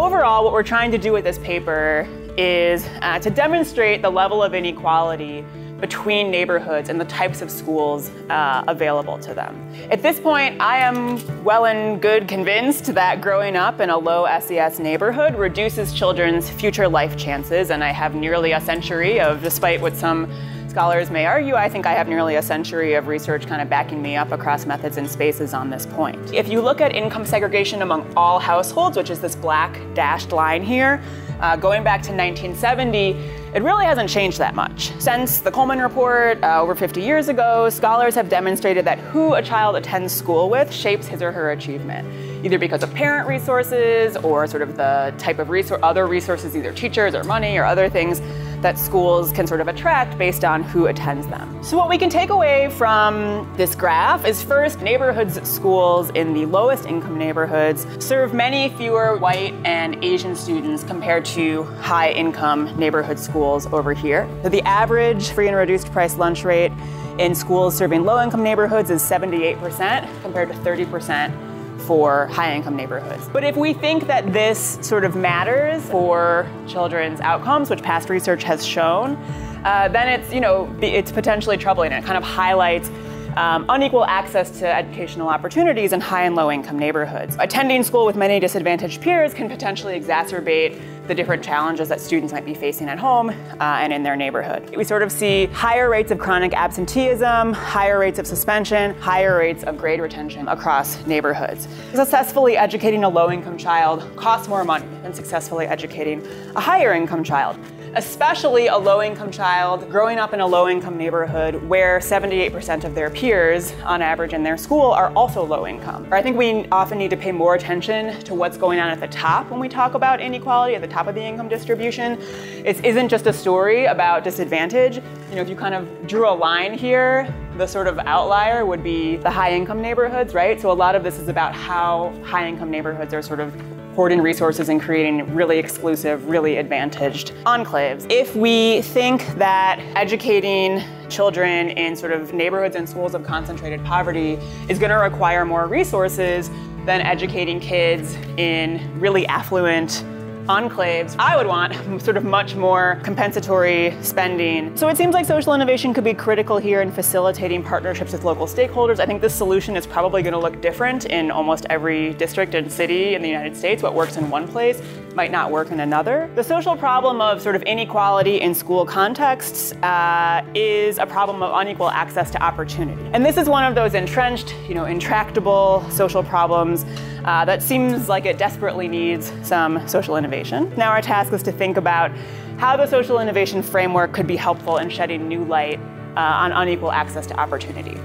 overall, what we're trying to do with this paper is to demonstrate the level of inequality between neighborhoods and the types of schools available to them. At this point, I am well and good convinced that growing up in a low SES neighborhood reduces children's future life chances, and I have nearly a century of, despite what some scholars may argue, I think I have nearly a century of research kind of backing me up across methods and spaces on this point. If you look at income segregation among all households, which is this black dashed line here, going back to 1970, it really hasn't changed that much. Since the Coleman Report over 50 years ago, scholars have demonstrated that who a child attends school with shapes his or her achievement, either because of parent resources or sort of the type of other resources, either teachers or money or other things that schools can sort of attract based on who attends them. So what we can take away from this graph is first, neighborhoods schools in the lowest income neighborhoods serve many fewer white and Asian students compared to high income neighborhood schools over here. So the average free and reduced price lunch rate in schools serving low income neighborhoods is 78% compared to 30% for high-income neighborhoods. But if we think that this sort of matters for children's outcomes, which past research has shown, then it's potentially troubling. It kind of highlights unequal access to educational opportunities in high and low-income neighborhoods. Attending school with many disadvantaged peers can potentially exacerbate the different challenges that students might be facing at home and in their neighborhood. We sort of see higher rates of chronic absenteeism, higher rates of suspension, higher rates of grade retention across neighborhoods. Successfully educating a low-income child costs more money than successfully educating a higher-income child, especially a low-income child growing up in a low-income neighborhood where 78% of their peers, on average in their school, are also low-income. I think we often need to pay more attention to what's going on at the top when we talk about inequality, at the top of the income distribution. It isn't just a story about disadvantage. If you kind of drew a line here, the sort of outlier would be the high-income neighborhoods, right? So a lot of this is about how high-income neighborhoods are sort of hoarding resources and creating really exclusive, really advantaged enclaves. If we think that educating children in sort of neighborhoods and schools of concentrated poverty is going to require more resources than educating kids in really affluent enclaves, I would want sort of much more compensatory spending. So it seems like social innovation could be critical here in facilitating partnerships with local stakeholders. I think this solution is probably going to look different in almost every district and city in the United States. What works in one place might not work in another. The social problem of sort of inequality in school contexts is a problem of unequal access to opportunity. And this is one of those entrenched, intractable social problems that seems like it desperately needs some social innovation. Now our task is to think about how the social innovation framework could be helpful in shedding new light on unequal access to opportunity.